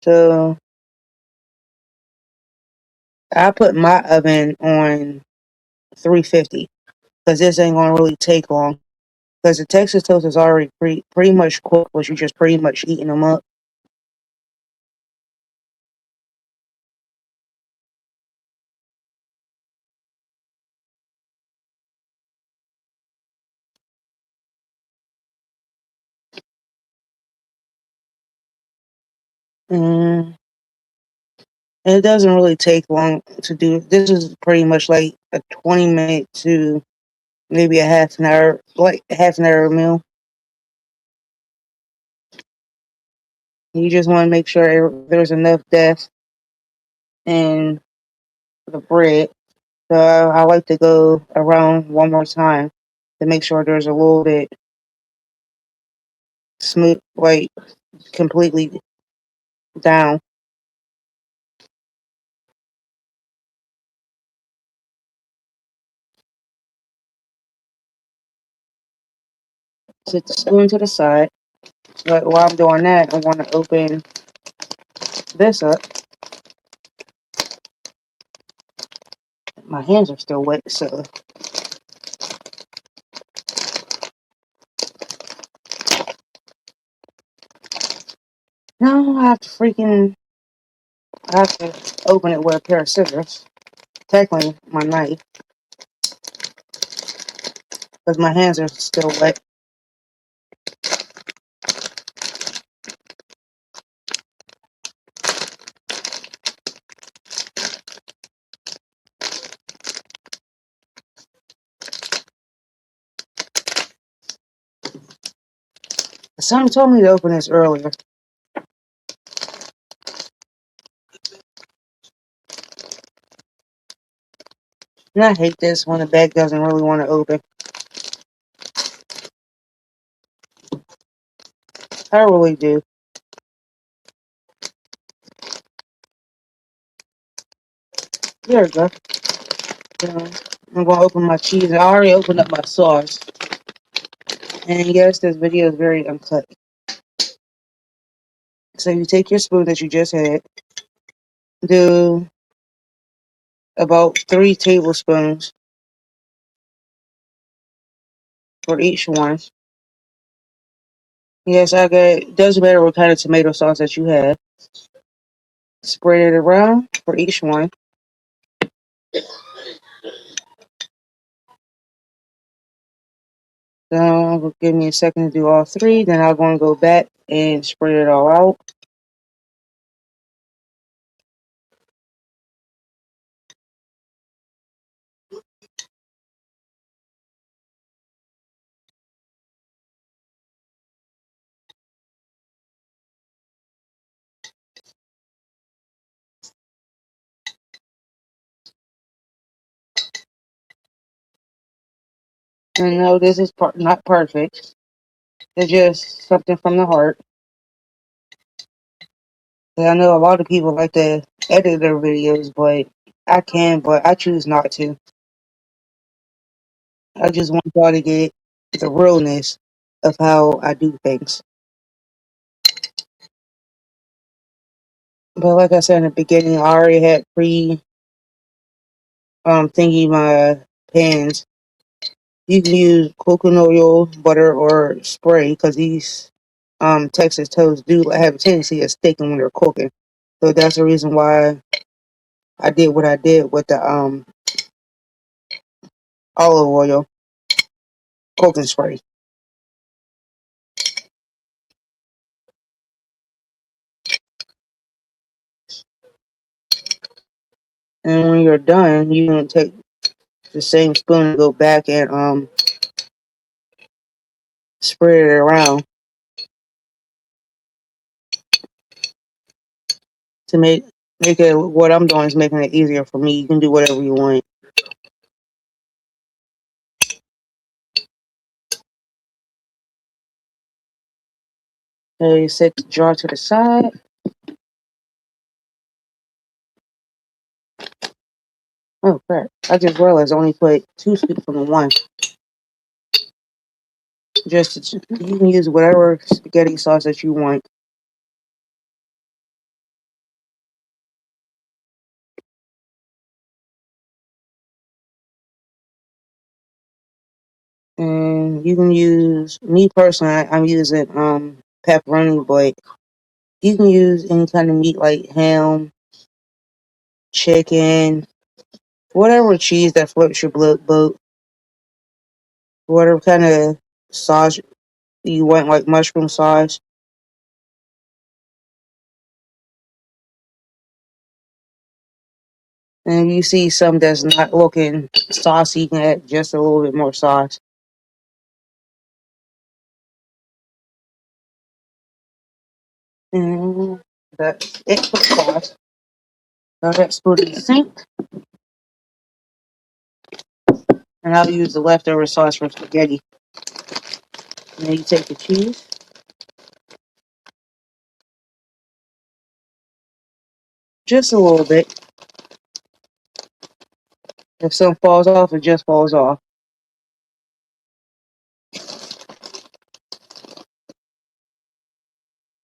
So I put my oven on 350 because this ain't gonna really take long. Because the Texas toast is already pretty much cooked, but you're just pretty much eating them up. Mm, and it doesn't really take long to do. This is pretty much like a 20-minute to maybe a half an hour, like half an hour meal. You just want to make sure there's enough depth in the bread. So I like to go around one more time to make sure there's a little bit smooth, like completely down. Set the spoon to the side. But while I'm doing that, I want to open this up. My hands are still wet, so now I have to open it with a pair of scissors. Technically, my knife, because my hands are still wet. Someone told me to open this earlier. And I hate this when the bag doesn't really want to open. I really do. There we go. So, I'm going to open my cheese. I already opened up my sauce. And yes, this video is very uncut. So you take your spoon that you just had, do about 3 tablespoons for each one. Yes, doesn't matter what kind of tomato sauce that you have. Spread it around for each one. So give me a second to do all three. Then I'm going to go back and spread it all out. And no, this is not perfect. It's just something from the heart. And I know a lot of people like to edit their videos, but but I choose not to. I just want y'all to get the realness of how I do things. But like I said in the beginning, I already had thingy my pans. You can use coconut oil, butter, or spray because these Texas toasts do have a tendency of sticking when they're cooking. So that's the reason why I did what I did with the olive oil cooking spray. And when you're done, you can take the same spoon and go back and spread it around to make it. What I'm doing is making it easier for me. You can do whatever you want. So you set the jar to the side. Oh crap! I just realized I only put 2 scoops from the one. You can use whatever spaghetti sauce that you want. You can use me personally. I'm using pepperoni, but you can use any kind of meat like ham, chicken, whatever cheese that floats your boat, whatever kind of sauce you want, like mushroom sauce. And if you see some that's not looking saucy, you can add just a little bit more sauce. And that's it for sauce. So that's put in the sink, and I'll use the leftover sauce for spaghetti. And then you take the cheese, just a little bit. If some falls off, it just falls off.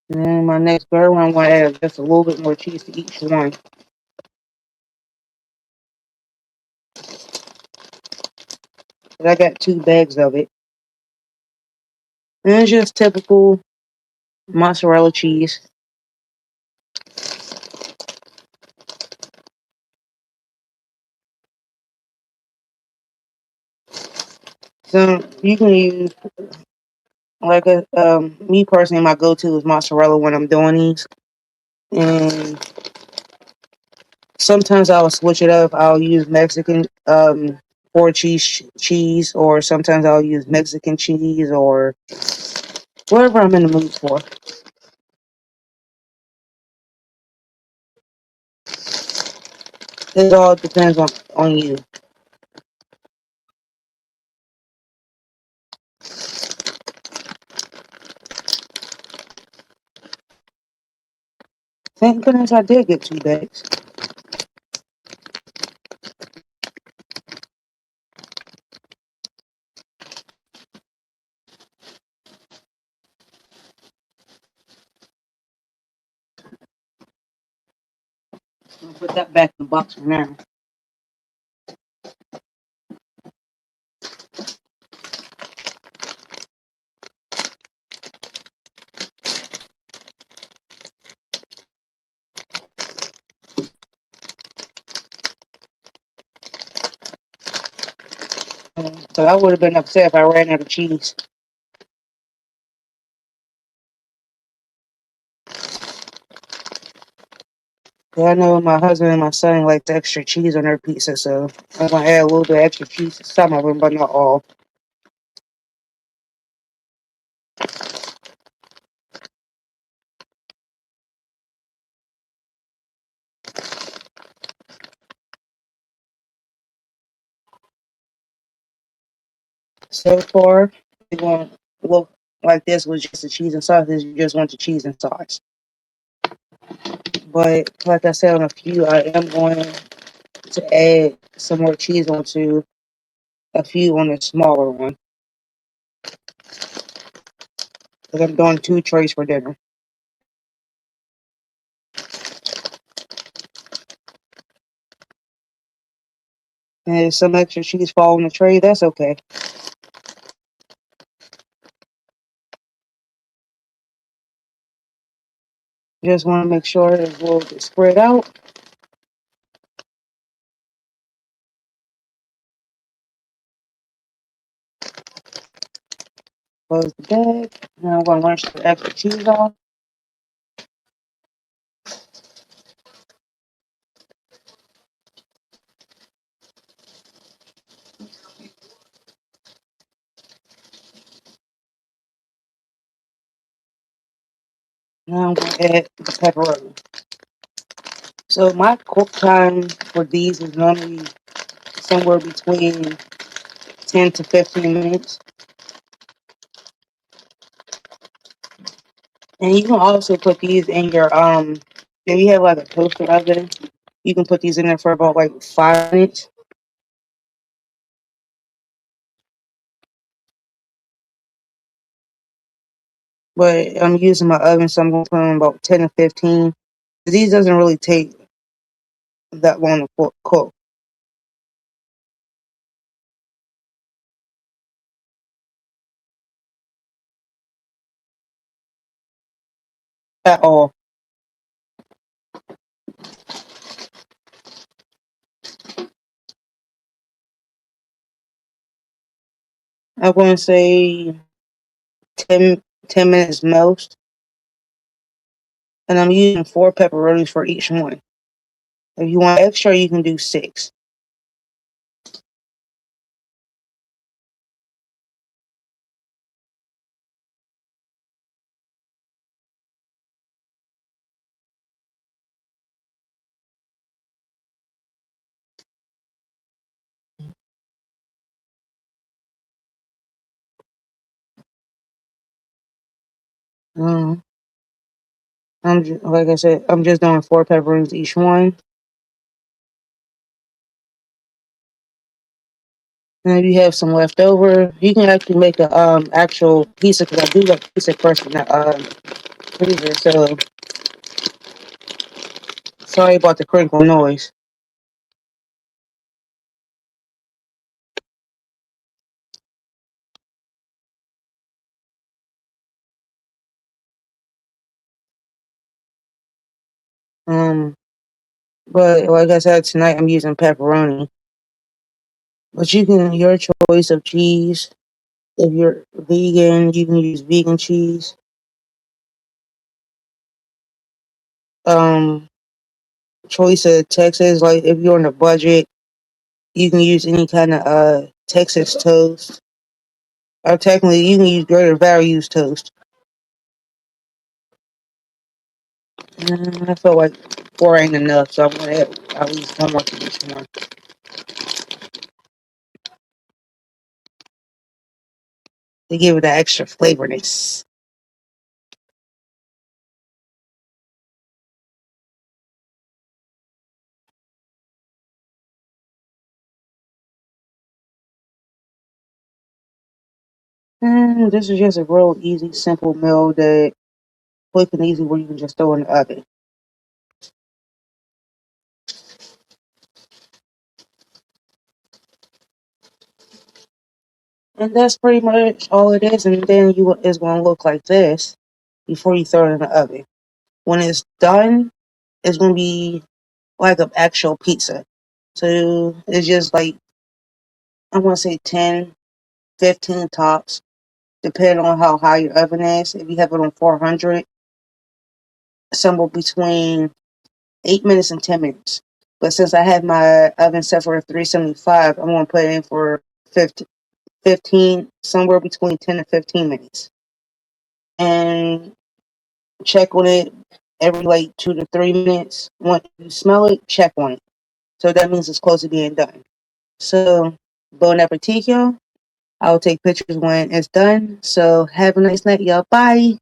And then my next burger, I'm going to add just a little bit more cheese to each one. But I got 2 bags of it. And it's just typical mozzarella cheese. So you can use like a me personally, my go-to is mozzarella when I'm doing these. And sometimes I'll switch it up. I'll use Mexican four cheese, or sometimes I'll use Mexican cheese, or whatever I'm in the mood for. It all depends on you. Thank goodness I did get 2 bags. I'll put that back in the box for now. So I would have been upset if I ran out of cheese. I know my husband and my son like the extra cheese on their pizza, so I'm gonna add a little bit extra cheese to some of them, but not all. So far, it won't look like this with just the cheese and sauce. You just want the cheese and sauce. But like I said, on a few, I am going to add some more cheese onto a few on the smaller one. Because I'm doing 2 trays for dinner. And if some extra cheese fall on the tray, that's okay. Just want to make sure it's a little bit spread out. Close the bag. Now I'm going to rinse the extra cheese off. Now I'm going to add the pepperoni. So my cook time for these is normally somewhere between 10 to 15 minutes. And you can also put these in your if you have like a toaster oven, you can put these in there for about like 5 minutes. But I'm using my oven, so I'm going to put in about 10 to 15. These doesn't really take that long to cook. at all. I'm going to say 10 minutes most. And I'm using 4 pepperonis for each one. If you want extra, you can do 6. Um, like I said, I'm just doing 4 pepperonis each one. And if you have some left over, you can actually make a actual pizza because I do like pizza crust in the freezer. So sorry about the crinkle noise. Um, but like I said, tonight I'm using pepperoni. But you can your choice of cheese. If you're vegan, you can use vegan cheese. Um, choice of Texas, like if you're on a budget, you can use any kind of Texas toast. Or technically, you can use Greater Values toast. I feel like 4 ain't enough, so I'm gonna add at least one more to each one to give it that extra flavorness. And this is just a real easy, simple meal that quick and easy where you can just throw in the oven. And that's pretty much all it is. And then it's gonna look like this before you throw it in the oven. When it's done, it's gonna be like an actual pizza. So it's just like I'm gonna say 10, 15 tops, depending on how high your oven is. If you have it on 400, somewhere between 8 minutes and 10 minutes. But since I have my oven set for 375, I'm gonna put it in for 15, somewhere between 10 and 15 minutes. And check on it every like 2 to 3 minutes. Once you smell it, check on it. So that means it's close to being done. So, bon appetit, y'all. I'll take pictures when it's done. So, have a nice night, y'all. Bye.